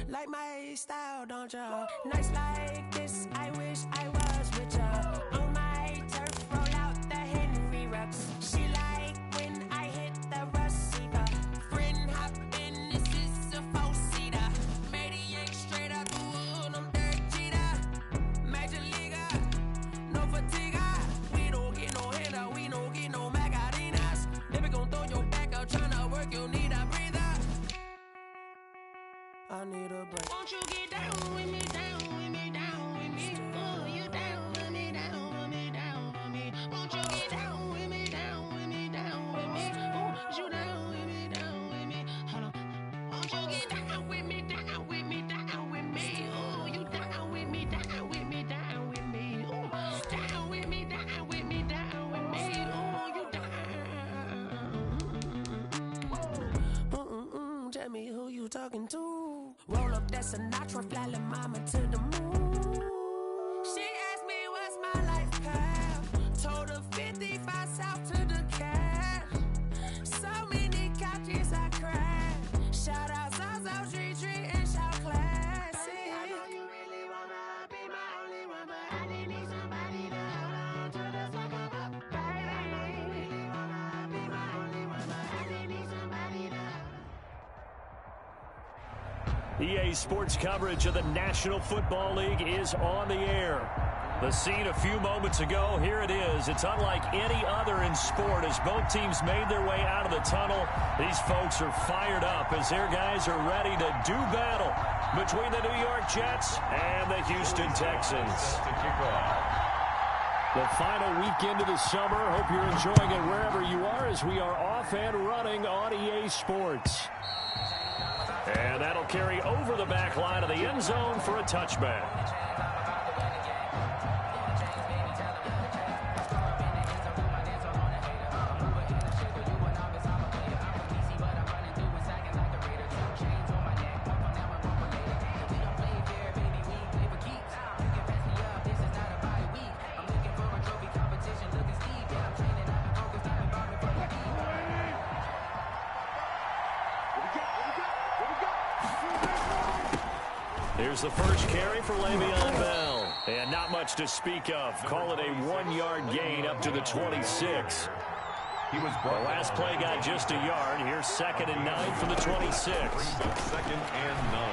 Like my style, don't ya? Nights like this, I wish I was with ya. On my turf, roll out the Henry Rux. She like when I hit the receiver. Friend hop in, this is a four-seater. Maniac straight out the wood, I'm dirt cheater. Major leaguer, no fatigue. We don't get no hitter, we don't get no Magarinas. Never gon' throw your back out, tryna work, you need a breather. I need a break. Won't you get down with me, down with me, down with me? Oh, you down with me, down with me, down with me. Won't you get down with me, down with me, down with me? Oh, you down with me, down with me? Hold on. Won't you get down with me, down with me, down with me? Oh, you down with me, down with me, down with me? Oh, down with me, down with me, down with me? Oh, you down. Tell me who you talking to. Roll up that Sinatra, fly la mama to the moon. She asked me what's my life path. Told her 55 south to the cash. So many couches I crashed. Shout out Zazo, Tree Tree, and shout classic. I know you really wanna be my only one, but I didn't need somebody to hold on to the sucker up, baby. I know you really wanna be my only one, but I didn't need somebody to hold on. EA Sports coverage of the National Football League is on the air. The scene a few moments ago, here it is. It's unlike any other in sport as both teams made their way out of the tunnel. These folks are fired up as their guys are ready to do battle between the New York Jets and the Houston Texans. The final weekend of the summer. Hope you're enjoying it wherever you are as we are off and running on EA Sports. And that'll carry over the back line of the end zone for a touchback. Here's the first carry for Le'Veon Bell. And not much to speak of. Call it a 1-yard gain up to the 26. The last play got just a yard. Here's 2nd and 9 from the 26. 2nd and 9.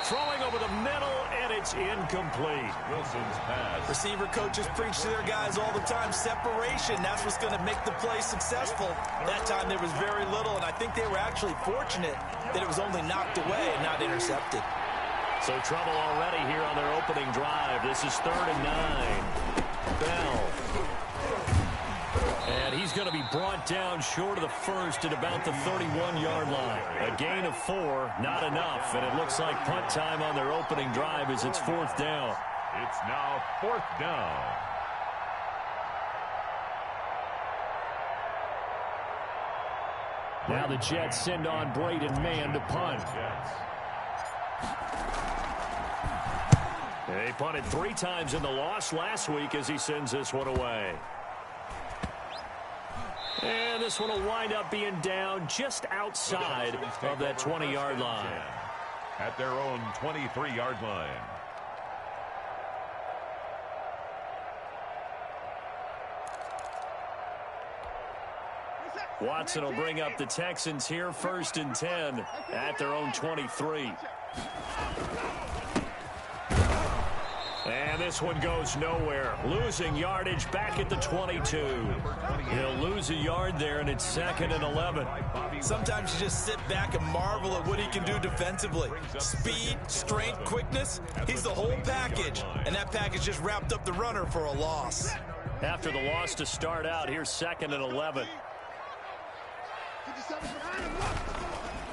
Throwing over the middle, and it's incomplete. Wilson's pass. Receiver coaches preach to their guys all the time. Separation, that's what's going to make the play successful. That time there was very little, and I think they were actually fortunate that it was only knocked away and not intercepted. So trouble already here on their opening drive. This is 3rd and 9. Bell. And he's going to be brought down short of the first at about the 31-yard line. A gain of 4, not enough. And it looks like punt time on their opening drive as it's 4th down. It's now 4th down. Now the Jets send on Braden Mann to punt. They punted 3 times in the loss last week as he sends this one away. And this one will wind up being down just outside of that 20-yard line. At their own 23-yard line. Watson will bring up the Texans here 1st and 10 at their own 23. And this one goes nowhere. Losing yardage back at the 22. He'll lose a yard there, and it's 2nd and 11. Sometimes you just sit back and marvel at what he can do defensively. Speed, strength, quickness, he's the whole package. And that package just wrapped up the runner for a loss. After the loss to start out, here's 2nd and 11.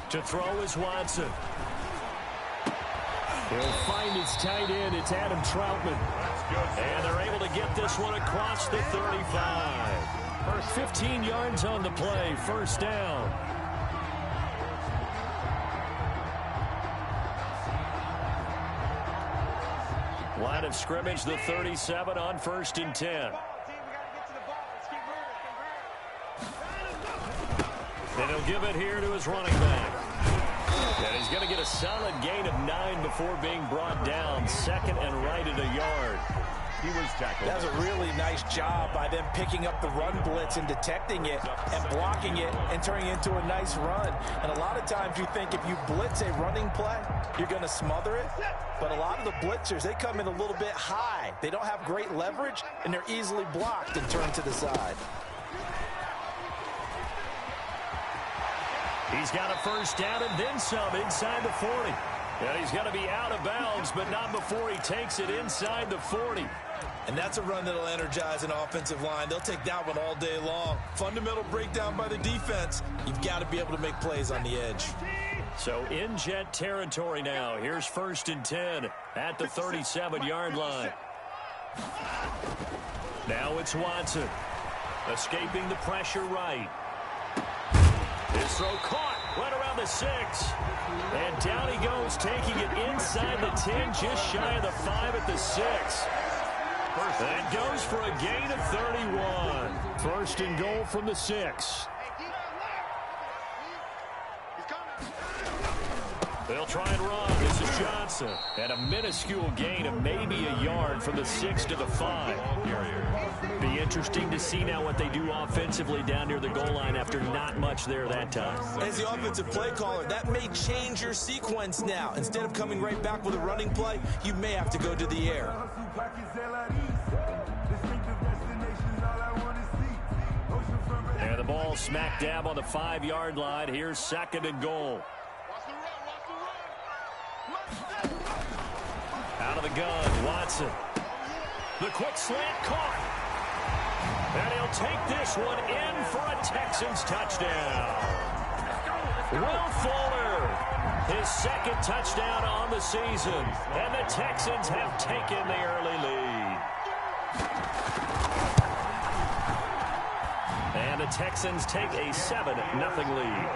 To throw is Watson. He'll find his tight end. It's Adam Troutman. And they're able to get this one across the 35. 15 yards on the play. First down. Line of scrimmage, the 37 on 1st and 10. And he'll give it here to his running back. And he's going to get a solid gain of 9 before being brought down. Second and right at a yard. He was tackled. That was a really nice job by them picking up the run blitz and detecting it and blocking it and turning it into a nice run. And a lot of times you think if you blitz a running play, you're going to smother it. But a lot of the blitzers, they come in a little bit high. They don't have great leverage, and they're easily blocked and turned to the side. He's got a first down and then some inside the 40. And he's going to be out of bounds, but not before he takes it inside the 40. And that's a run that'll energize an offensive line. They'll take that one all day long. Fundamental breakdown by the defense. You've got to be able to make plays on the edge. So in Jet territory now. Here's 1st and 10 at the 37-yard line. Now it's Watson. Escaping the pressure right. His throw caught right around the 6. And down he goes, taking it inside the 10, just shy of the 5 at the 6. That goes for a gain of 31. 1st and goal from the 6. They'll try and run. This is Johnson. And a minuscule gain of maybe a yard from the 6 to the 5. Be interesting to see now what they do offensively down near the goal line after not much there that time. As the offensive play caller, that may change your sequence now. Instead of coming right back with a running play, you may have to go to the air. And the ball smack dab on the 5-yard line. Here's 2nd and goal. Out of the gun, Watson. The quick slant caught. And he'll take this one in for a Texans touchdown. Will Fuller, his 2nd touchdown on the season. And the Texans have taken the early lead. And the Texans take a 7-0 lead.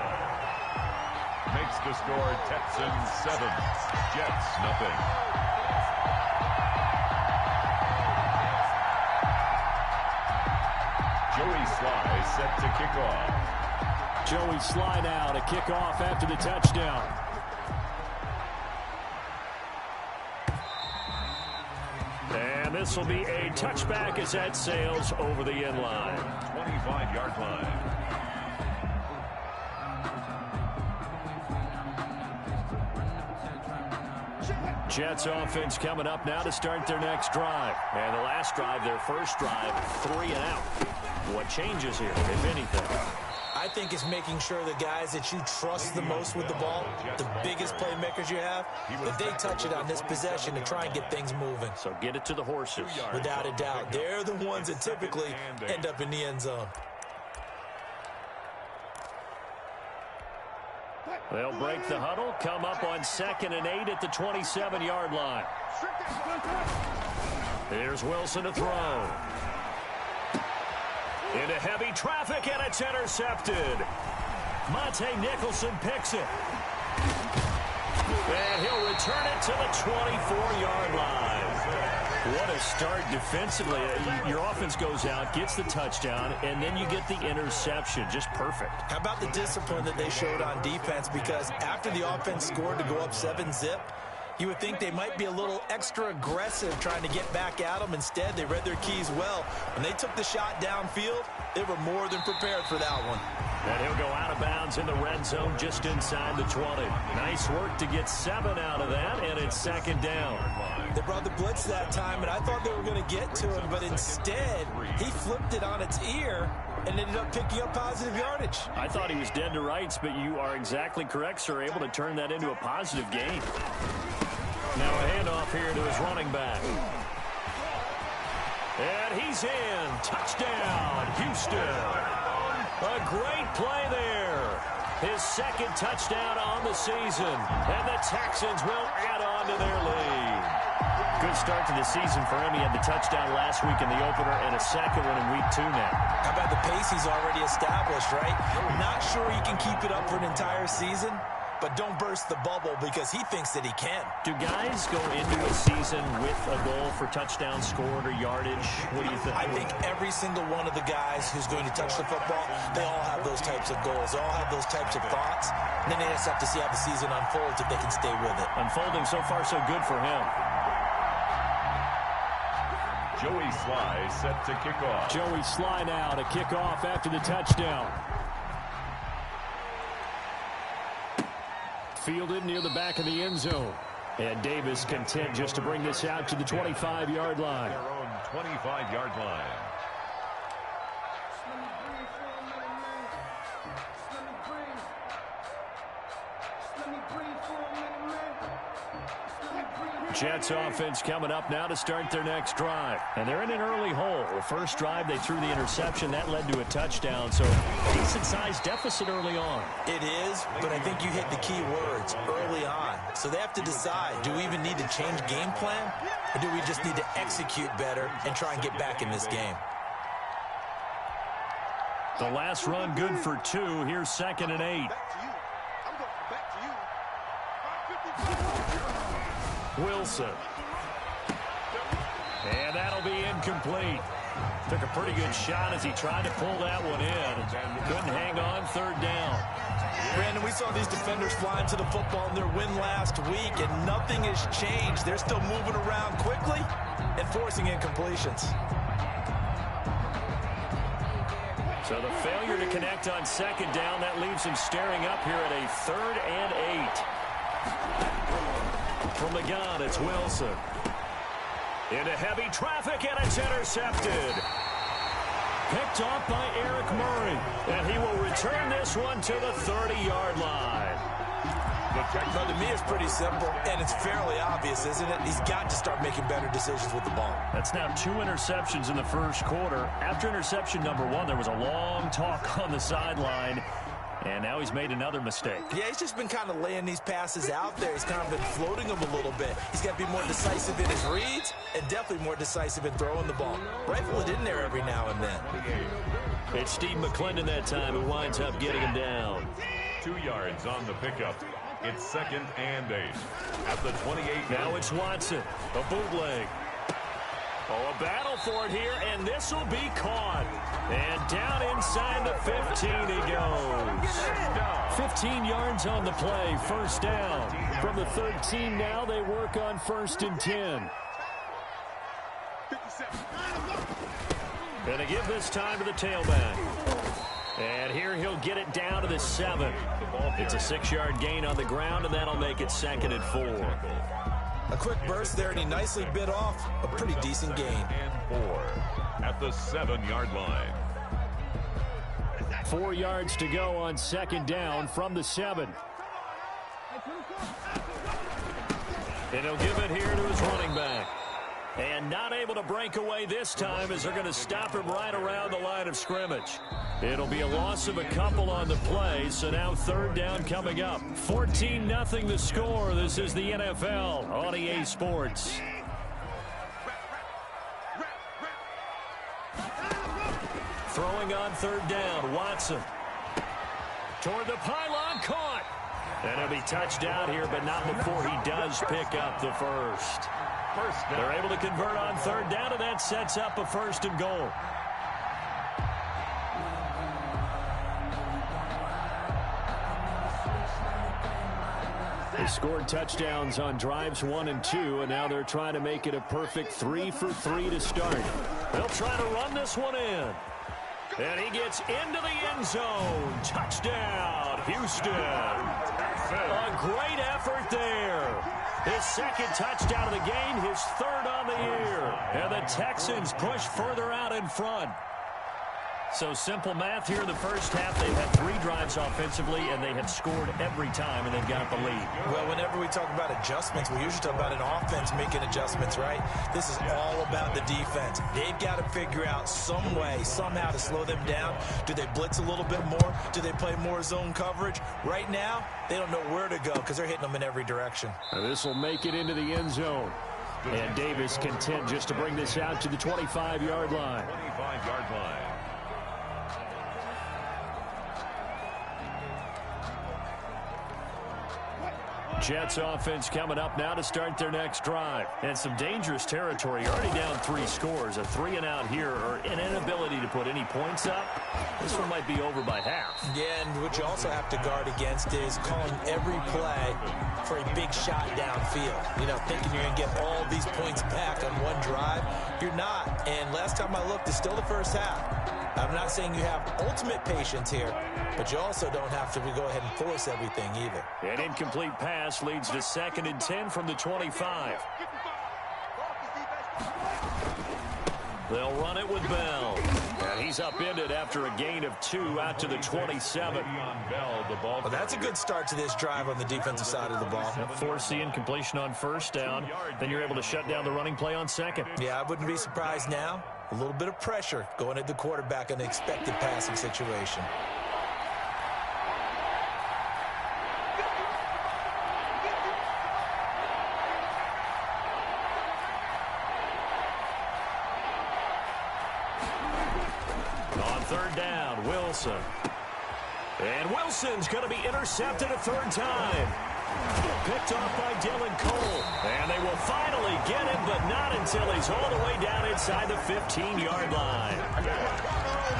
Makes the score Texans 7, Jets nothing. Joey Sly set to kick off. Joey Sly now to kick off after the touchdown. And this will be a touchback as that sails over the end line. 25-yard line. Jets offense coming up now to start their next drive. And the last drive, their first drive, 3 and out. What changes here, if anything? I think it's making sure the guys that you trust the most with the ball, the biggest playmakers you have, that they touch it on this possession to try and get things moving. So get it to the horses. Without a doubt. They're the ones that typically end up in the end zone. They'll break the huddle, come up on 2nd and 8 at the 27-yard line. Here's Wilson to throw. Into heavy traffic, and it's intercepted. Monte Nicholson picks it. And he'll return it to the 24-yard line. What a start defensively. Your offense goes out, gets the touchdown, and then you get the interception. Just perfect. How about the discipline that they showed on defense? Because after the offense scored to go up 7-zip, you would think they might be a little extra aggressive trying to get back at them. Instead, they read their keys well. When they took the shot downfield, they were more than prepared for that one. And he'll go out of bounds in the red zone just inside the 20. Nice work to get 7 out of that, and it's 2nd down. They brought the blitz that time, and I thought they were going to get to him, but instead, he flipped it on its ear and ended up picking up positive yardage. I thought he was dead to rights, but you are exactly correct, sir, able to turn that into a positive gain. Now a handoff here to his running back. And he's in. Touchdown, Houston. A great play there. His second touchdown on the season. And the Texans will add on to their lead. Good start to the season for him. He had the touchdown last week in the opener and a second one in week 2 now. How about the pace he's already established, right? Not sure he can keep it up for an entire season, but don't burst the bubble because he thinks that he can. Do guys go into a season with a goal for touchdown scored or yardage? What do you think? I think every single one of the guys who's going to touch the football, they all have those types of goals. They all have those types of thoughts. And then they just have to see how the season unfolds if they can stay with it. Unfolding so far so good for him. Joey Sly set to kick off. Joey Sly now to kick off after the touchdown. Fielded near the back of the end zone. And Davis content just to bring this out to the 25-yard line. Their own 25-yard line. Jets offense coming up now to start their next drive. And they're in an early hole. The first drive, they threw the interception. That led to a touchdown. So decent-sized deficit early on. It is, but I think you hit the key words, early on. So they have to decide, do we even need to change game plan? Or do we just need to execute better and try and get back in this game? The last run good for 2. Here's 2nd and 8. Wilson. And that'll be incomplete. Took a pretty good shot as he tried to pull that one in. Couldn't hang on 3rd down. Brandon, we saw these defenders flying to the football in their win last week, and nothing has changed. They're still moving around quickly and forcing incompletions. So the failure to connect on 2nd down, that leaves him staring up here at a 3rd and 8. From the gun, it's Wilson. Into heavy traffic, and it's intercepted. Picked off by Eric Murray. And he will return this one to the 30-yard line. No, to me, it's pretty simple, and it's fairly obvious, isn't it? He's got to start making better decisions with the ball. That's now 2 interceptions in the first quarter. After interception number 1, there was a long talk on the sideline. And now he's made another mistake. Yeah, he's just been kind of laying these passes out there. He's kind of been floating them a little bit. He's got to be more decisive in his reads and definitely more decisive in throwing the ball. Rifle it in there every now and then. It's Steve McClendon that time who winds up getting him down. 2 yards on the pickup. It's 2nd and 8. At the 28. Now it's Watson. A bootleg. Oh, a battle for it here, and this will be caught. And down inside the 15 he goes. 15 yards on the play, 1st down. From the 13 now, they work on 1st and 10. Gonna give this time to the tailback. And here he'll get it down to the 7. It's a 6-yard gain on the ground, and that'll make it 2nd and 4. A quick burst there, and he nicely bit off a pretty decent gain. And 4 at the 7-yard line. 4 yards to go on 2nd down from the 7. And he'll give it here to his running back. And not able to break away this time as they're going to stop him right around the line of scrimmage. It'll be a loss of a couple on the play, so now 3rd down coming up. 14-0 the score. This is the NFL on EA Sports. Throwing on 3rd down, Watson. Toward the pylon, caught. And he'll be touched down here, but not before he does pick up the first. They're able to convert on 3rd down, and that sets up a 1st and goal. They scored touchdowns on drives 1 and 2, and now they're trying to make it a perfect 3 for 3 to start. They'll try to run this one in. And he gets into the end zone. Touchdown, Houston. A great effort there. His 2nd touchdown of the game, his 3rd on the year. And the Texans push further out in front. So simple math here in the first half. They've had 3 drives offensively, and they have scored every time, and they've got the lead. Well, whenever we talk about adjustments, we usually talk about an offense making adjustments, right? This is all about the defense. They've got to figure out some way, somehow to slow them down. Do they blitz a little bit more? Do they play more zone coverage? Right now, they don't know where to go because they're hitting them in every direction. This will make it into the end zone. And Davis content just to bring this out to the 25-yard line. 25-yard line. Jets offense coming up now to start their next drive. And some dangerous territory. You're already down 3 scores. A 3-and-out here, or an inability to put any points up. This one might be over by half. Yeah, and what you also have to guard against is calling every play for a big shot downfield. You know, thinking you're going to get all these points back on one drive. You're not. And last time I looked, it's still the first half. I'm not saying you have ultimate patience here, but you also don't have to go ahead and force everything either. An incomplete pass leads to 2nd and 10 from the 25. They'll run it with Bell. And he's upended after a gain of 2 out to the 27. Well, that's a good start to this drive on the defensive side of the ball. Force the incompletion on 1st down. Then you're able to shut down the running play on 2nd. Yeah, I wouldn't be surprised now. A little bit of pressure going at the quarterback in an expected passing situation. On 3rd down, Wilson. And Wilson's going to be intercepted a 3rd time. Picked off by Dylan Cole. And they will finally get him, but not until he's all the way down inside the 15-yard line.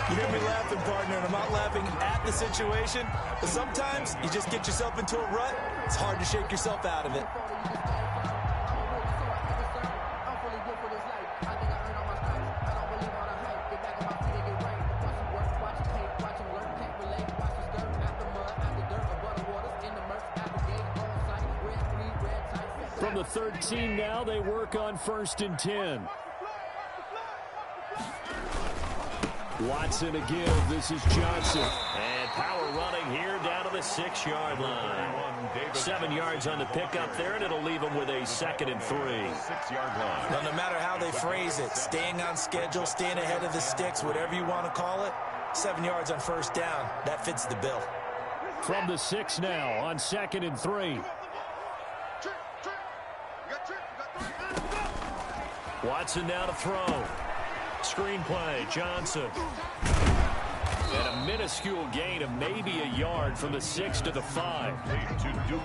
You hear me laughing, partner, and I'm not laughing at the situation, but sometimes you just get yourself into a rut. It's hard to shake yourself out of it. From the 13 now, they work on 1st and 10. Watson to give. This is Johnson. And power running here down to the 6-yard line. 7 yards on the pickup there, and it'll leave them with a 2nd and 3. 6-yard line. Now, no matter how they phrase it, staying on schedule, staying ahead of the sticks, whatever you want to call it, 7 yards on 1st down, that fits the bill. From the 6 now on 2nd and 3. Watson now to throw. Screen play, Johnson. And a minuscule gain of maybe a yard from the 6 to the 5.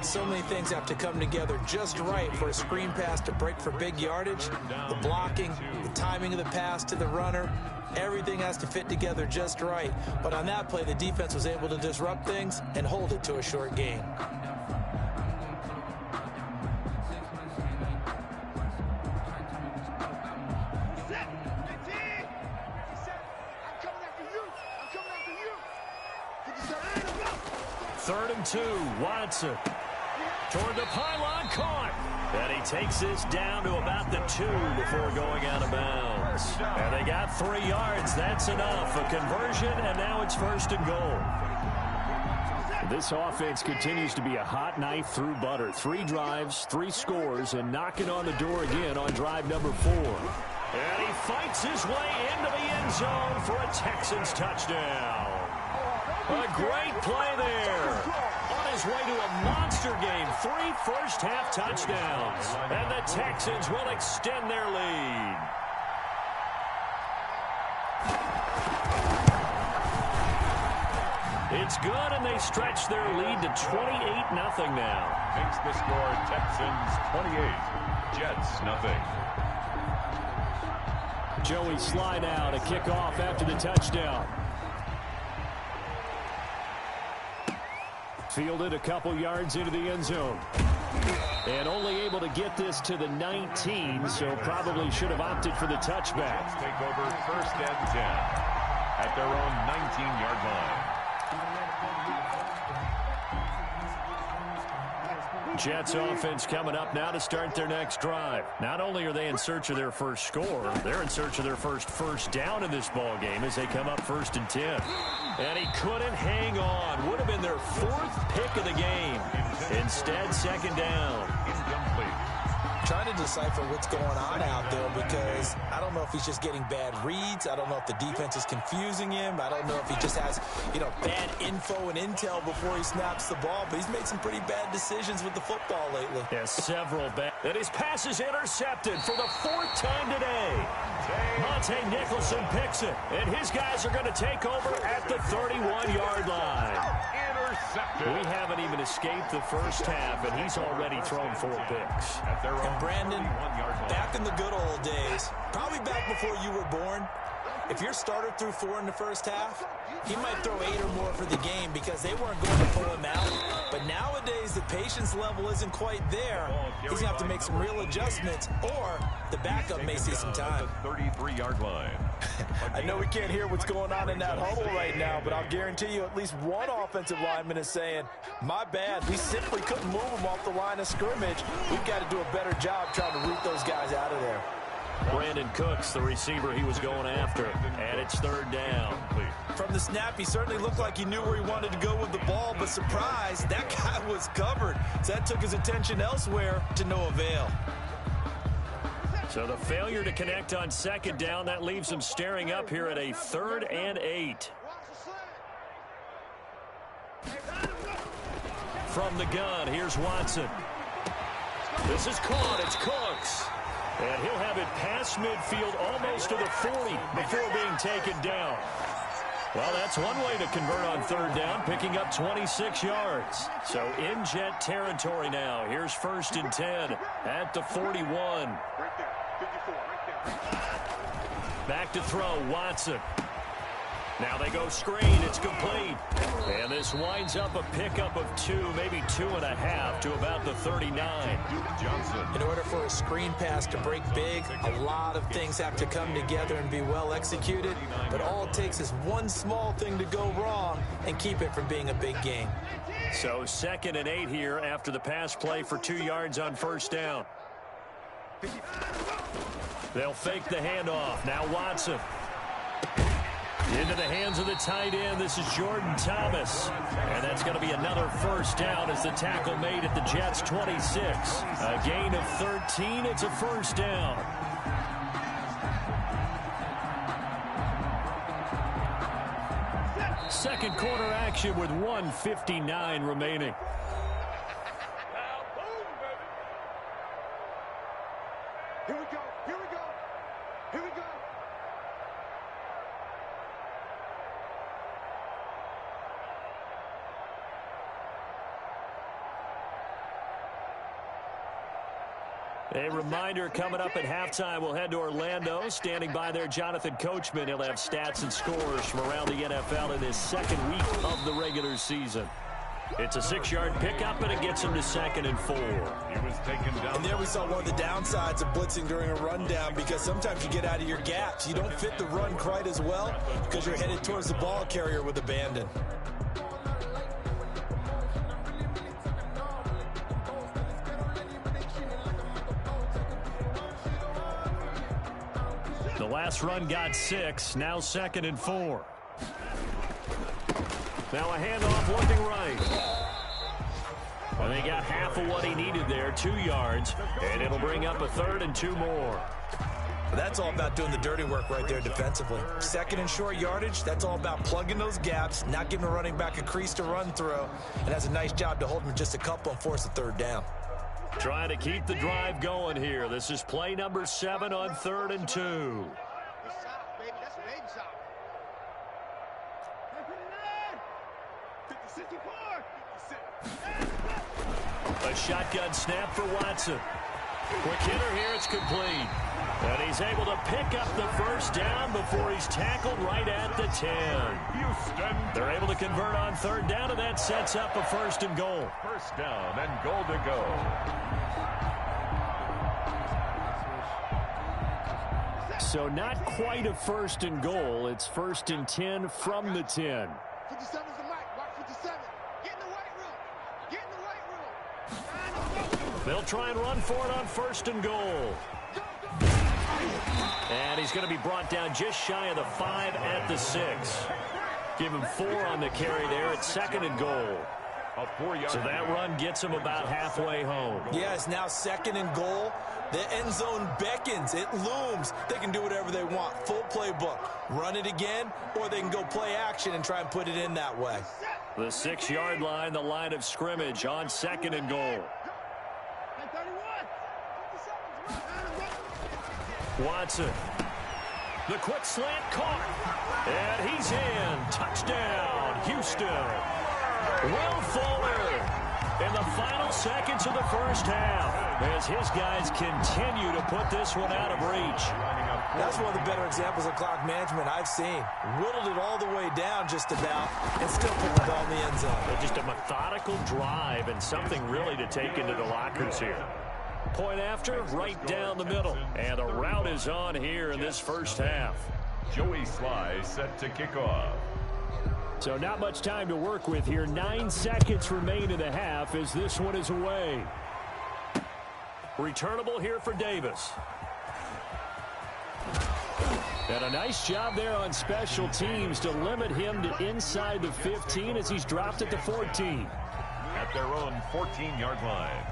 So many things have to come together just right for a screen pass to break for big yardage. The blocking, the timing of the pass to the runner, everything has to fit together just right. But on that play, the defense was able to disrupt things and hold it to a short gain. Third and 2, Watson. Toward the pylon, caught. And he takes this down to about the 2 before going out of bounds. And they got 3 yards. That's enough. A conversion, and now it's 1st and goal. This offense continues to be a hot knife through butter. 3 drives, 3 scores, and knocking on the door again on drive number 4. And he fights his way into the end zone for a Texans touchdown. A great play there. On his way to a monster game, 3 first-half touchdowns. And the Texans will extend their lead. It's good, and they stretch their lead to 28-0 now. Makes the score Texans 28, Jets nothing. Joey slide out, a kickoff after the touchdown. Fielded a couple yards into the end zone. And only able to get this to the 19, so probably should have opted for the touchback. Let's take over 1st and 10 at their own 19-yard line. Jets offense coming up now to start their next drive. Not only are they in search of their first score, they're in search of their first down in this ball game as they come up 1st and 10. And he couldn't hang on. Would have been their 4th pick of the game. Instead, 2nd down. Trying to decipher what's going on out there because I don't know if he's just getting bad reads. I don't know if the defense is confusing him. I don't know if he just has, bad info and intel before he snaps the ball. But he's made some pretty bad decisions with the football lately. Yeah, several bad. And his pass is intercepted for the 4th time today. Monte Nicholson picks it. And his guys are going to take over at the 31-yard line. We haven't even escaped the first half, and he's already thrown 4 picks. And Brandon, back in the good old days, probably back before you were born, if your starter threw 4 in the first half, he might throw 8 or more for the game because they weren't going to pull him out. But nowadays, the patience level isn't quite there. He's going to have to make some real adjustments, or the backup may see some time. 33-yard line. I know we can't hear what's going on in that huddle right now, but I'll guarantee you at least one offensive lineman is saying, my bad, we simply couldn't move him off the line of scrimmage. We've got to do a better job trying to root those guys out of there. Brandon Cooks, the receiver he was going after, and it's 3rd down. From the snap, he certainly looked like he knew where he wanted to go with the ball, but surprise, that guy was covered. So that took his attention elsewhere to no avail. So the failure to connect on 2nd down, that leaves him staring up here at a 3rd and 8. From the gun, here's Watson. This is caught, it's Cooks. And he'll have it past midfield almost to the 40 before being taken down. Well, that's one way to convert on 3rd down, picking up 26 yards. So in Jet territory now. Here's 1st and 10 at the 41. Back to throw, Watson. Now they go screen, it's complete. And this winds up a pickup of 2, maybe 2.5 to about the 39. In order for a screen pass to break big, a lot of things have to come together and be well executed. But all it takes is one small thing to go wrong and keep it from being a big game. So 2nd and 8 here after the pass play for 2 yards on 1st down. They'll fake the handoff. Now Watson. Into the hands of the tight end. This is Jordan Thomas. And that's going to be another 1st down as the tackle made at the Jets' 26. A gain of 13. It's a 1st down. Second quarter action with 1:59 remaining. Here we go. Here we go. Here we go. A reminder coming up at halftime, we'll head to Orlando. Standing by there, Jonathan Coachman. He'll have stats and scores from around the NFL in his 2nd week of the regular season. It's a 6-yard pickup, and it gets him to 2nd and 4. He was taken down. And there we saw one of the downsides of blitzing during a rundown because sometimes you get out of your gaps. You don't fit the run quite as well because you're headed towards the ball carrier with abandon. The last run got 6, now 2nd and 4. Now a handoff looking right. And they got half of what he needed there, 2 yards, and it'll bring up a 3rd and 2 more. That's all about doing the dirty work right there defensively. 2nd and short yardage, that's all about plugging those gaps, not giving a running back a crease to run through, and that's a nice job to hold him just a couple and force a 3rd down. Trying to keep the drive going here. This is play number 7 on 3rd and 2. A shotgun snap for Watson. Quick hitter here, it's complete. And he's able to pick up the 1st down before he's tackled right at the 10. Houston. They're able to convert on 3rd down, and that sets up a 1st and goal. 1st down and goal to go. So not quite a 1st and goal. It's 1st and 10 from the 10. 57's the mic. Watch 57. Get in the weight room. Get in the weight room. They'll try and run for it on 1st and goal. And he's going to be brought down just shy of the 5 at the 6. Give him 4 on the carry there at 2nd and goal. So that run gets him about halfway home. Yeah, it's now 2nd and goal. The end zone beckons. It looms. They can do whatever they want. Full playbook. Run it again, or they can go play action and try and put it in that way. The 6-yard line, the line of scrimmage on 2nd and goal. Watson. The quick slant caught. And he's in. Touchdown, Houston. Will Fuller in the final seconds of the first half as his guys continue to put this one out of reach. That's one of the better examples of clock management I've seen. Whittled it all the way down just about and still put the ball in the end zone. Just a methodical drive and something really to take into the lockers here. Point after, right down the middle. And the route is on here in this first half. Joey Sly set to kick off. So not much time to work with here. 9 seconds remain in the half as this one is away. Returnable here for Davis. And a nice job there on special teams to limit him to inside the 15 as he's dropped at the 14. At their own 14-yard line.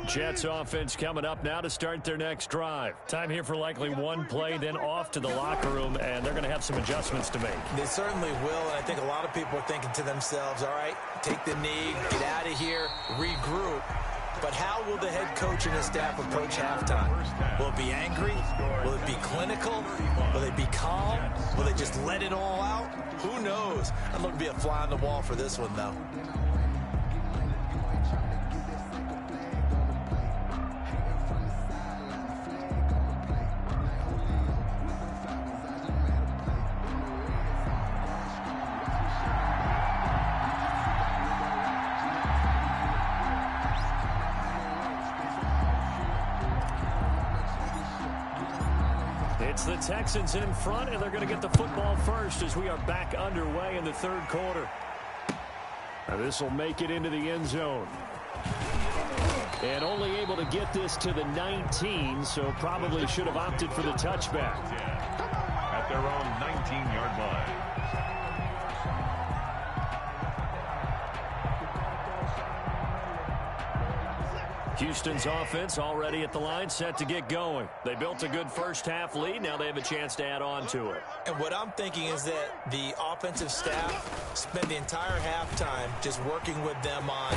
Jets offense coming up now to start their next drive. Time here for likely one play, then off to the locker room, and they're going to have some adjustments to make. They certainly will, and I think a lot of people are thinking to themselves, all right, take the knee, get out of here, regroup. But how will the head coach and his staff approach halftime? Will it be angry? Will it be clinical? Will they be calm? Will they just let it all out? Who knows? I'd love to be a fly on the wall for this one, though. It's the Texans in front, and they're going to get the football first as we are back underway in the third quarter. Now this will make it into the end zone. And only able to get this to the 19, so probably should have opted for the touchback. At their own 19-yard line. Houston's offense already at the line, set to get going. They built a good first half lead. Now they have a chance to add on to it. And what I'm thinking is that the offensive staff spend the entire halftime just working with them on,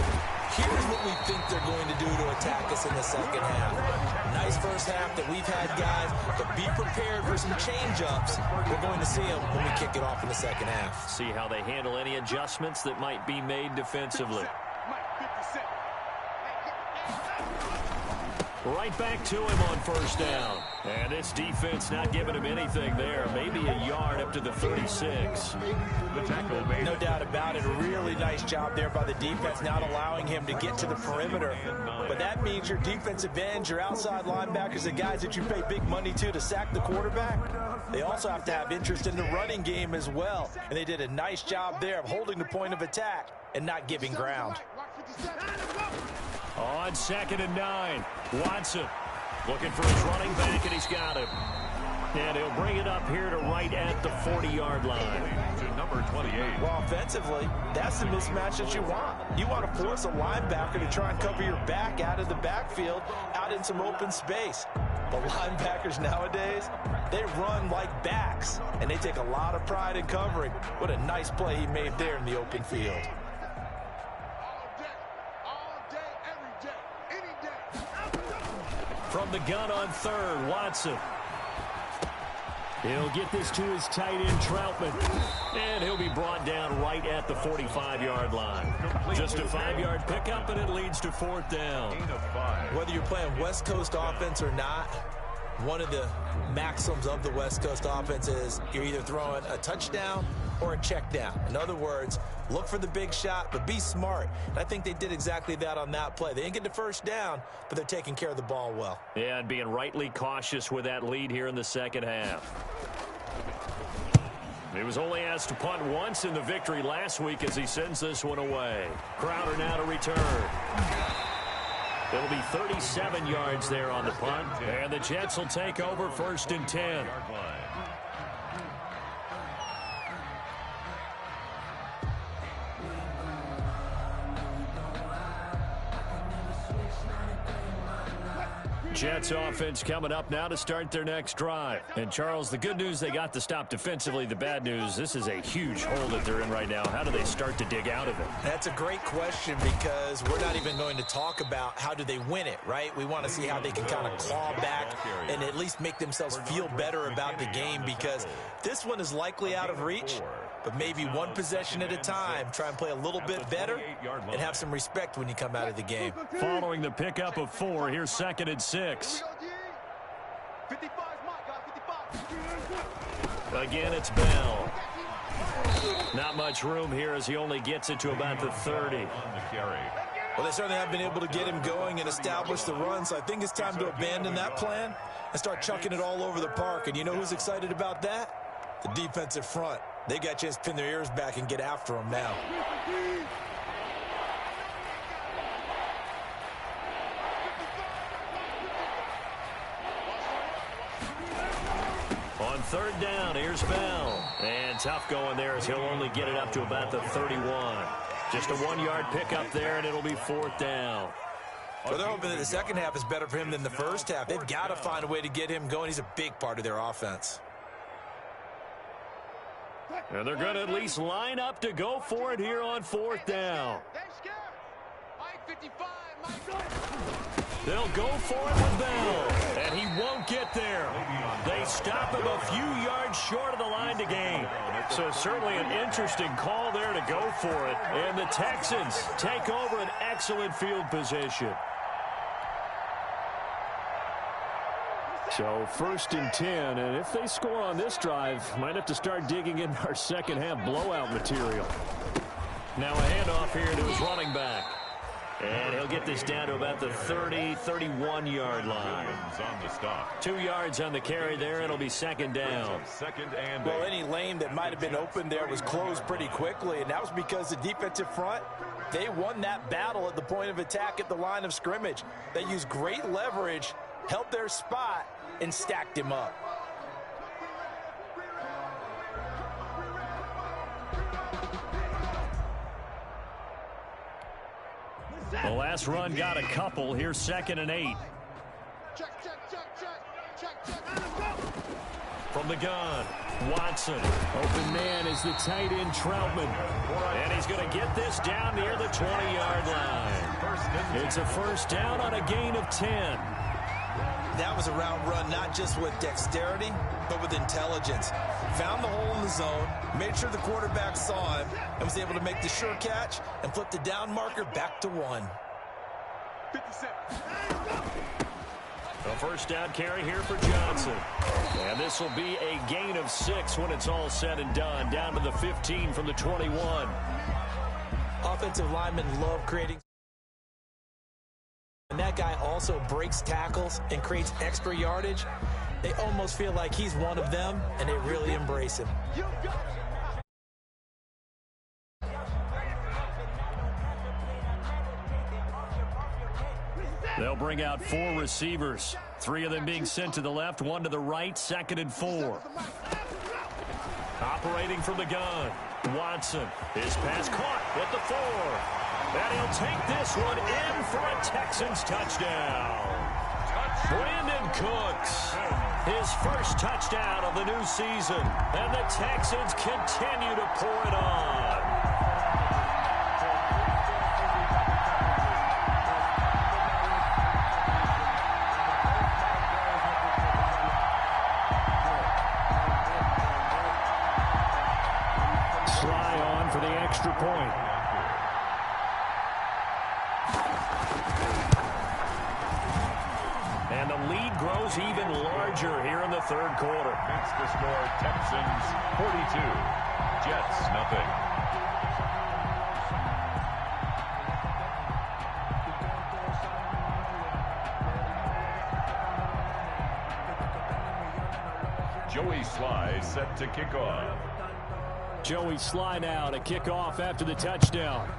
here's what we think they're going to do to attack us in the second half. Nice first half that we've had, guys, but be prepared for some change-ups. We're going to see them when we kick it off in the second half. See how they handle any adjustments that might be made defensively. Right back to him on first down. And this defense not giving him anything there. Maybe a yard up to the 36. The tackle made. No doubt about it. A really nice job there by the defense, not allowing him to get to the perimeter. But that means your defensive ends, your outside linebackers, the guys that you pay big money to sack the quarterback, they also have to have interest in the running game as well. And they did a nice job there of holding the point of attack and not giving ground. On 2nd and 9, Watson looking for his running back, and he's got him. And he'll bring it up here to right at the 40-yard line. To number 28. Well, offensively, that's the mismatch that you want. You want to force a linebacker to try and cover your back out of the backfield, out in some open space. The linebackers nowadays, they run like backs, and they take a lot of pride in covering. What a nice play he made there in the open field. From the gun on 3rd, Watson. He'll get this to his tight end, Troutman. And he'll be brought down right at the 45-yard line. Just a 5-yard pickup, and it leads to 4th down. Whether you're playing West Coast offense or not, One of the maxims of the West Coast offense is you're either throwing a touchdown or a check down. In other words, look for the big shot, but be smart. And I think they did exactly that on that play. They didn't get the first down, but they're taking care of the ball well. Yeah, and being rightly cautious with that lead here in the second half. He was only asked to punt once in the victory last week as he sends this one away. Crowder now to return. It'll be 37 yards there on the punt. And the Jets will take over 1st and 10. Jets offense coming up now to start their next drive. And, Charles, the good news, they got the stop defensively. The bad news, this is a huge hole that they're in right now. How do they start to dig out of it? That's a great question because we're not even going to talk about how do they win it, right? We want to see how they can kind of claw back and at least make themselves feel better about the game because this one is likely out of reach. But maybe one possession at a time, try and play a little bit better and have some respect when you come out of the game. Following the pickup of 4, here's 2nd and 6. Again, it's Bell. Not much room here as he only gets it to about the 30. Well, they certainly have been able to get him going and establish the run, so I think it's time to abandon that plan and start chucking it all over the park. And you know who's excited about that? The defensive front. They got a chance to pin their ears back and get after him now. On 3rd down, here's Bell. And tough going there as he'll only get it up to about the 31. Just a 1-yard pickup there, and it'll be 4th down. Well, they're hoping that the second half is better for him than the first half. They've got to find a way to get him going. He's a big part of their offense. And they're going to at least line up to go for it here on 4th down. They'll go for it with Bell, and he won't get there. They stop him a few yards short of the line to gain. So certainly an interesting call there to go for it. And the Texans take over an excellent field position. So 1st and 10, and if they score on this drive, might have to start digging in our second half blowout material. Now a handoff here to his running back. And he'll get this down to about the 30, 31-yard line. 2 yards on the carry there. It'll be 2nd down. Well, any lane that might have been open there was closed pretty quickly, and that was because the defensive front, they won that battle at the point of attack at the line of scrimmage. They used great leverage, held their spot, and stacked him up. The last run got a couple. Here's 2nd and 8. From the gun, Watson. Open man is the tight end, Troutman. And he's going to get this down near the 20-yard line. It's a 1st down on a gain of 10. That was a route run not just with dexterity, but with intelligence. Found the hole in the zone, made sure the quarterback saw him, and was able to make the sure catch and flip the down marker back to 1. 57. A 1st down carry here for Johnson. And this will be a gain of 6 when it's all said and done. Down to the 15 from the 21. Offensive linemen love creating. And that guy also breaks tackles and creates extra yardage. They almost feel like he's one of them, and they really embrace him. They'll bring out 4 receivers. 3 of them being sent to the left, 1 to the right, 2nd and 4. Operating from the gun, Watson. His pass caught at the 4. And he'll take this one in for a Texans touchdown. Brandon Cooks, his first touchdown of the new season. And the Texans continue to pour it on. Sly on for the extra point. And the lead grows grows even larger here in the third quarter. Makes the score Texans 42, Jets nothing. Joey Sly set to kick off. Joey Sly now to kick off after the touchdown.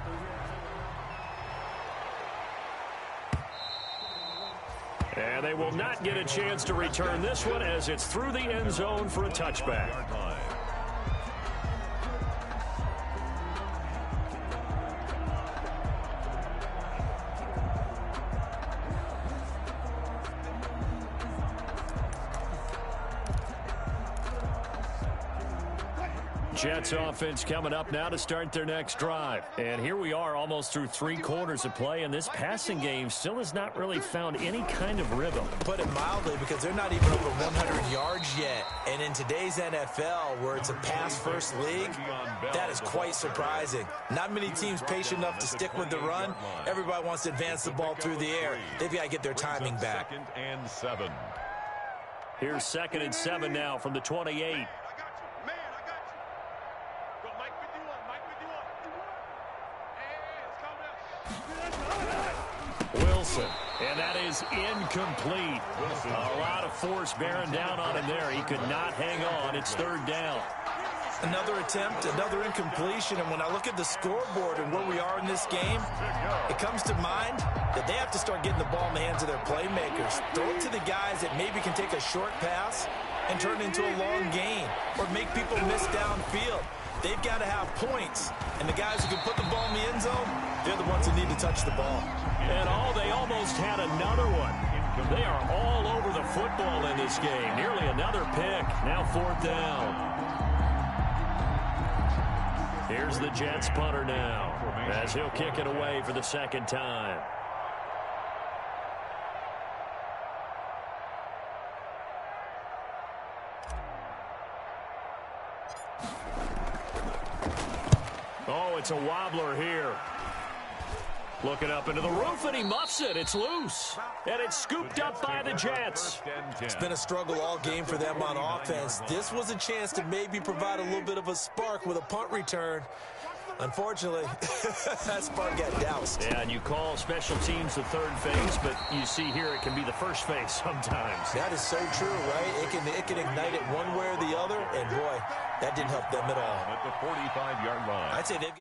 And they will not get a chance to return this one as it's through the end zone for a touchback. Jets offense coming up now to start their next drive. And here we are almost through 3 quarters of play, and this passing game still has not really found any kind of rhythm. Put it mildly, because they're not even over 100 yards yet. And in today's NFL, where it's a pass-first league, that is quite surprising. Not many teams patient enough to stick with the run. Everybody wants to advance the ball through the air. They've got to get their timing back. 2nd and 7. Here's 2nd and 7 now from the 28. Wilson, and that is incomplete. A lot of force bearing down on him there. He could not hang on. It's 3rd down. Another attempt, another incompletion, and when I look at the scoreboard and where we are in this game, it comes to mind that they have to start getting the ball in the hands of their playmakers. Throw it to the guys that maybe can take a short pass and turn it into a long gain or make people miss downfield. They've got to have points, and the guys who can put the ball in the end zone, they're the ones that need to touch the ball. And they almost had another one. They are all over the football in this game. Nearly another pick. Now 4th down. Here's the Jets punter now as he'll kick it away for the 2nd time. Oh, it's a wobbler here. Looking up into the roof, and he muffs it. It's loose. And it's scooped up by the Jets. It's been a struggle all game for them on offense. This was a chance to maybe provide a little bit of a spark with a punt return. Unfortunately, that spark got doused. Yeah, and you call special teams the 3rd phase, but you see here it can be the 1st phase sometimes. That is so true, right? It can ignite it one way or the other, and boy, that didn't help them at all. At the 45-yard line. I'd say they've...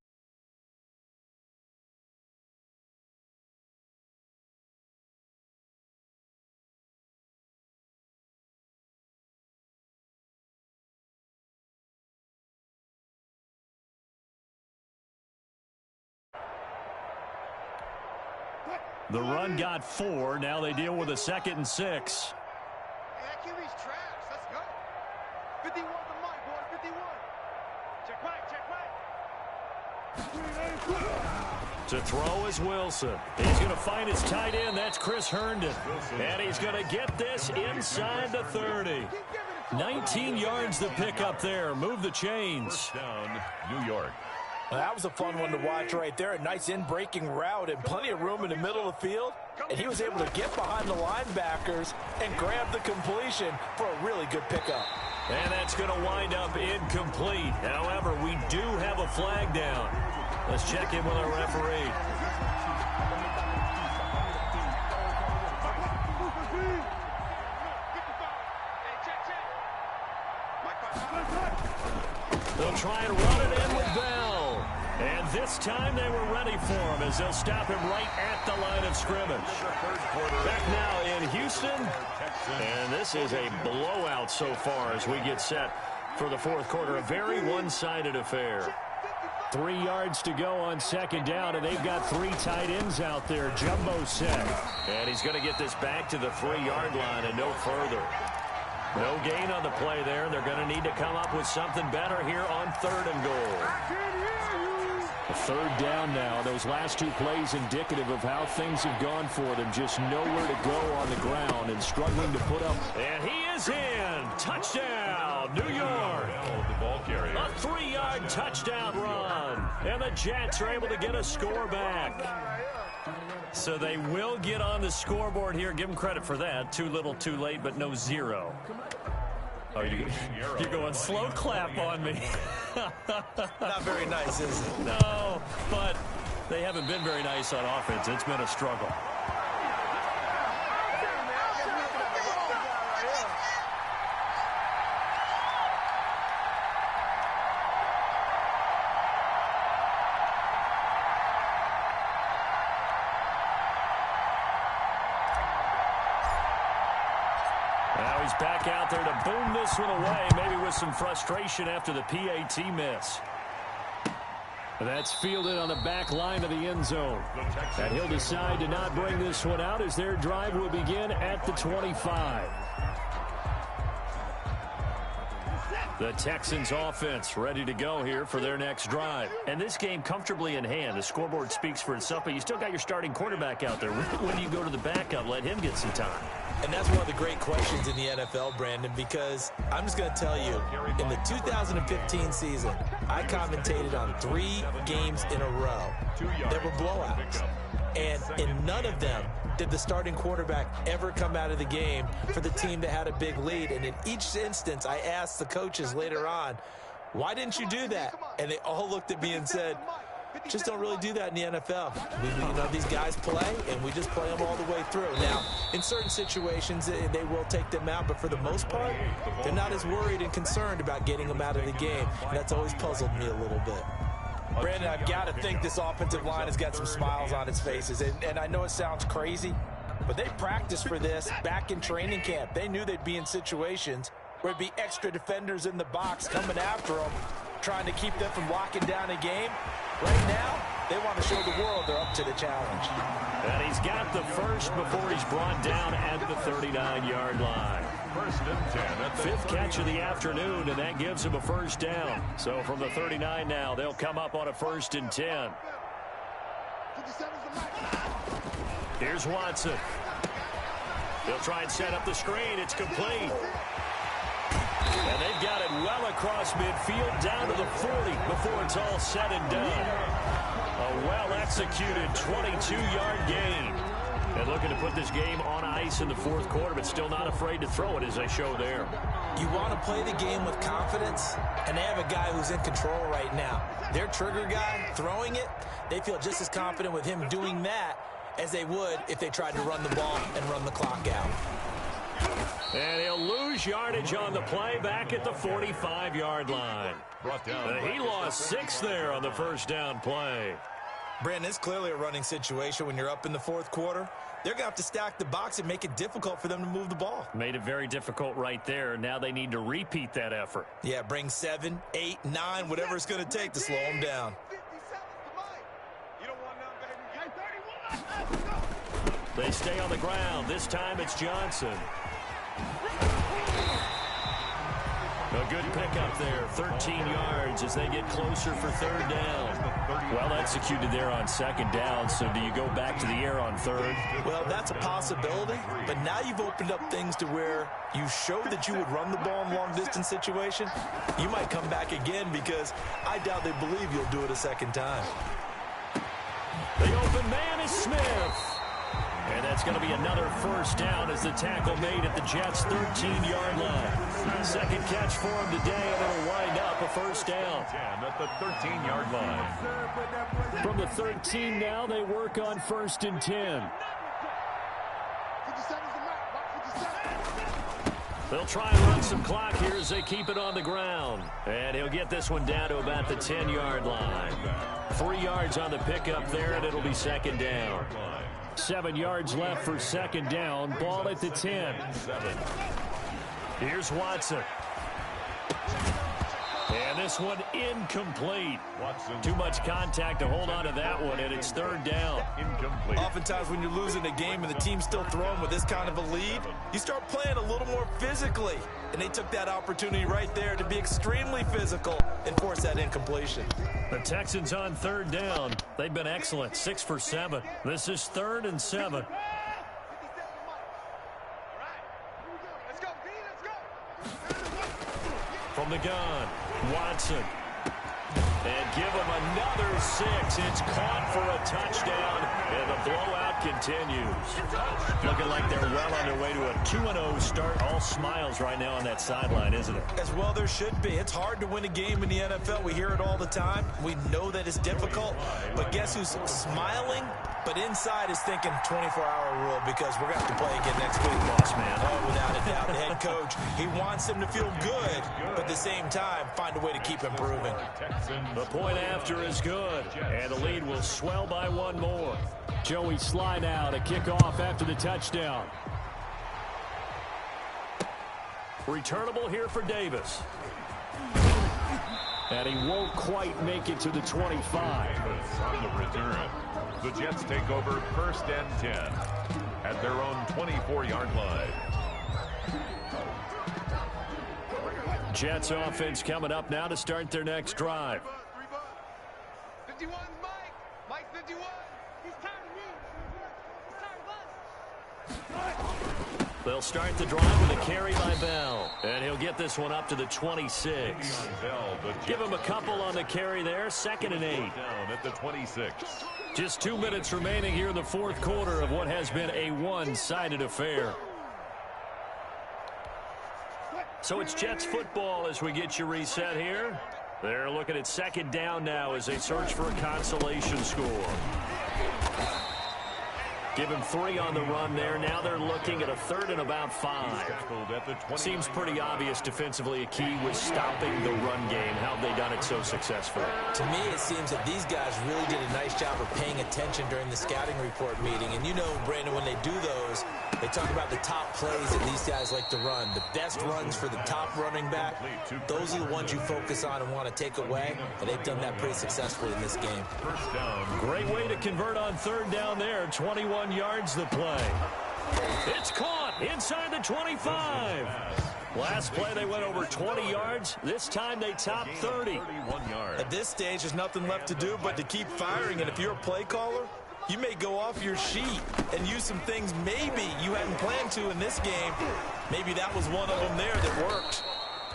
The run got 4. Now they deal with a 2nd and 6. That QB's trash. Let's go. 51 to Mike, boy. 51. Check right. To throw is Wilson. He's going to find his tight end. That's Chris Herndon. And he's going to get this inside the 30. 19 yards to pick up there. Move the chains. 1st down, New York. Well, that was a fun one to watch right there. A nice in-breaking route and plenty of room in the middle of the field. And he was able to get behind the linebackers and grab the completion for a really good pickup. And that's going to wind up incomplete. However, we do have a flag down. Let's check in with our referee. They'll try and run it in with Bell. And this time they were ready for him as they'll stop him right at the line of scrimmage. Back now in Houston. And this is a blowout so far as we get set for the 4th quarter. A very one-sided affair. 3 yards to go on 2nd down, and they've got 3 tight ends out there. Jumbo set. And he's going to get this back to the 3-yard line and no further. No gain on the play there. They're going to need to come up with something better here on 3rd and goal. A 3rd down now. Those last 2 plays indicative of how things have gone for them. Just nowhere to go on the ground and struggling to put up. And he is in. Touchdown, New York. A 3-yard touchdown run. And the Jets are able to get a score back. So they will get on the scoreboard here. Give them credit for that. Too little, too late, but no zero. Oh, you're going slow clap on me. Not very nice, is it? No, but they haven't been very nice on offense. It's been a struggle. Now he's back out there to boom this one away, maybe with some frustration after the PAT miss. That's fielded on the back line of the end zone. And he'll decide to not bring this one out as their drive will begin at the 25. The Texans offense ready to go here for their next drive. And this game comfortably in hand. The scoreboard speaks for itself, but you still got your starting quarterback out there. When do you go to the backup? Let him get some time. And that's one of the great questions in the NFL, Brandon, because I'm just going to tell you, in the 2015 season, I commentated on 3 games in a row that were blowouts. And in none of them did the starting quarterback ever come out of the game for the team that had a big lead. And in each instance, I asked the coaches later on, why didn't you do that? And they all looked at me and said, just don't really do that in the NFL. These guys play, and we just play them all the way through. Now, in certain situations, they will take them out, but for the most part, they're not as worried and concerned about getting them out of the game. And that's always puzzled me a little bit. Brandon, I've got to think this offensive line has got some smiles on its faces. And I know it sounds crazy, but they practiced for this back in training camp. They knew they'd be in situations where it'd be extra defenders in the box coming after them, trying to keep them from locking down a game. Right now, they want to show the world they're up to the challenge. And he's got the first before he's brought down at the 39-yard line. First and 10 at the Fifth catch of the afternoon, and that gives him a first down. So from the 39 now, they'll come up on a 1st and 10. Here's Watson. They'll try and set up the screen. It's complete. And they've got it well across midfield down to the 40 before it's all said and done. A well-executed 22-yard gain. And looking to put this game on ice in the 4th quarter, but still not afraid to throw it as they show there. You want to play the game with confidence, and they have a guy who's in control right now. Their trigger guy throwing it, they feel just as confident with him doing that as they would if they tried to run the ball and run the clock out. And he'll lose yardage on the play back at the 45-yard line. He lost 6 there on the first down play. Brandon, it's clearly a running situation when you're up in the 4th quarter. They're going to have to stack the box and make it difficult for them to move the ball. Made it very difficult right there. Now they need to repeat that effort. Yeah, bring 7, 8, 9, whatever it's going to take to slow them down. They stay on the ground. This time it's Johnson. A good pickup there, 13 yards as they get closer for 3rd down. Well executed there on 2nd down, so do you go back to the air on 3rd? Well, that's a possibility, but now you've opened up things to where you showed that you would run the ball in long-distance situation. You might come back again because I doubt they believe you'll do it a 2nd time. The open man is Smith. And that's going to be another first down as the tackle made at the Jets' 13-yard line. Second catch for him today, and it'll wind up a 1st down. At the 13-yard line. From the 13 now, they work on 1st and 10. They'll try and run some clock here as they keep it on the ground. And he'll get this one down to about the 10-yard line. 3 yards on the pickup there, and it'll be 2nd down. 7 yards left for 2nd down. Ball at the 10. Here's Watson. And this one incomplete. Too much contact to hold on to that one, and it's 3rd down. Incomplete. Oftentimes when you're losing a game and the team's still throwing with this kind of a lead, you start playing a little more physically. And they took that opportunity right there to be extremely physical and force that incompletion. The Texans on 3rd down. They've been excellent, 6 for 7. This is 3rd and 7. From the gun, Watson. And give them another 6. It's caught for a touchdown, and the blowout continues. Looking like they're well on their way to a 2-0 start. All smiles right now on that sideline, isn't it? As well there should be. It's hard to win a game in the NFL. We hear it all the time. We know that it's difficult. But guess who's smiling? But inside is thinking 24-hour rule because we're going to have to play again next week. Boss man. Oh, without a doubt, the head coach. He wants them to feel good, but at the same time, find a way to keep improving. The point after is good, and the lead will swell by one more. Joey Sly now to kick off after the touchdown. Returnable here for Davis. And he won't quite make it to the 25. On the return, the Jets take over 1st and 10 at their own 24-yard line. Jets offense coming up now to start their next drive. 51's Mike. Mike 51. He's tired of me. He's tired of us. They'll start the drive with a carry by Bell. And he'll get this one up to the 26. Give him a couple on the carry there. 2nd and 8. Down at the 26. Just 2 minutes remaining here in the 4th quarter of what has been a one-sided affair. So it's Jets football as we get you reset here. They're looking at 2nd down now as they search for a consolation score. Give him 3 on the run there. Now they're looking at a 3rd and about 5. Seems pretty obvious defensively a key was stopping the run game. How have they done it so successfully? To me, it seems that these guys really did a nice job of paying attention during the scouting report meeting. And you know, Brandon, when they do those, they talk about the top plays that these guys like to run. The best runs for the top running back, those are the ones you focus on and want to take away. And they've done that pretty successfully in this game. First down. Great way to convert on 3rd down there. 21 yards the play. It's caught inside the 25. Last play they went over 20 yards. This time they topped 30. At this stage, there's nothing left to do but to keep firing. And if you're a play caller, you may go off your sheet and use some things maybe you hadn't planned to in this game. Maybe that was one of them there that worked.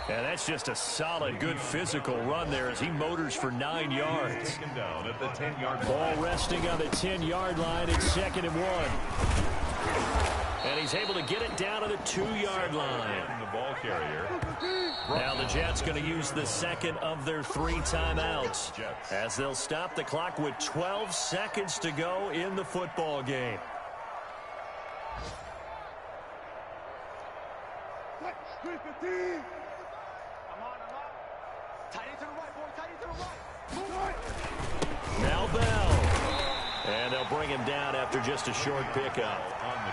And that's just a solid, good physical run there as he motors for 9 yards. Down at the 10-yard line. Ball resting on the 10-yard line. It's 2nd and 1. And he's able to get it down to the 2-yard line. The ball carrier. Now the Jets going to use the 2nd of their 3 timeouts as they'll stop the clock with 12 seconds to go in the football game. Now Bell. And they'll bring him down after just a short pickup.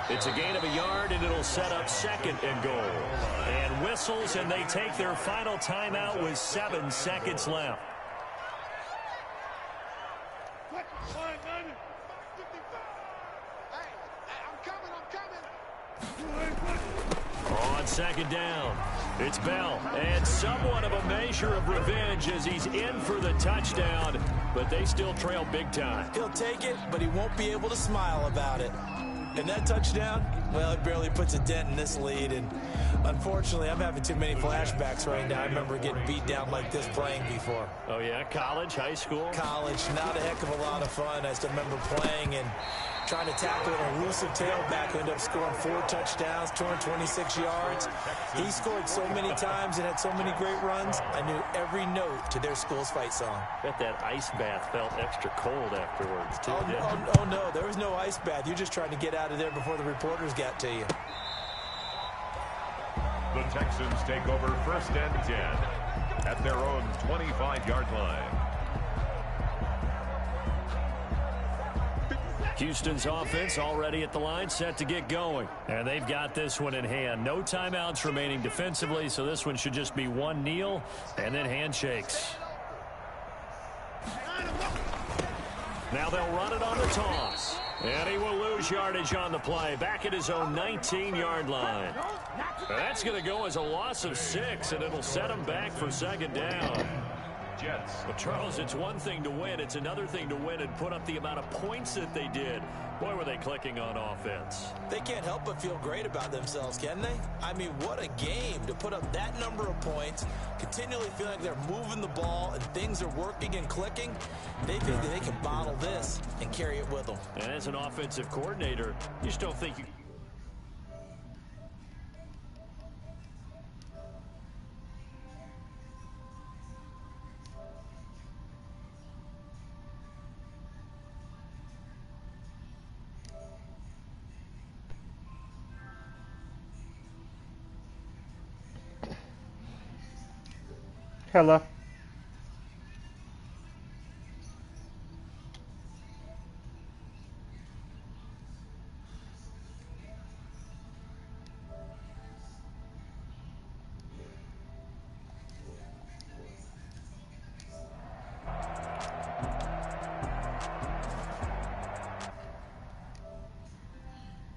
It's a gain of a yard, and it'll set up 2nd and goal. And whistles, and they take their final timeout with 7 seconds left. On 2nd down, it's Bell, and somewhat of a measure of revenge as he's in for the touchdown, but they still trail big time. He'll take it, but he won't be able to smile about it. And that touchdown, well, it barely puts a dent in this lead. And unfortunately, I'm having too many flashbacks right now. I remember getting beat down like this playing before. Oh, yeah? College, high school? College, not a heck of a lot of fun. I still remember playing and trying to tackle an elusive tailback who ended up scoring 4 touchdowns, 226 yards. He scored so many times and had so many great runs, I knew every note to their school's fight song. Bet that ice bath felt extra cold afterwards, too, Oh, no, there was no ice bath. You're just trying to get out of there before the reporters got to you. The Texans take over 1st and 10 at their own 25-yard line. Houston's offense already at the line, set to get going. And they've got this one in hand. No timeouts remaining defensively, so this one should just be one kneel and then handshakes. Now they'll run it on the toss. And he will lose yardage on the play, back at his own 19-yard line. That's going to go as a loss of 6, and it'll set him back for 2nd down. Jets. Well, Charles, it's one thing to win. It's another thing to win and put up the amount of points that they did. Boy, were they clicking on offense. They can't help but feel great about themselves, can they? I mean, what a game to put up that number of points, continually feeling like they're moving the ball and things are working and clicking. They think that they can bottle this and carry it with them. And as an offensive coordinator, you just don't think you... Hello.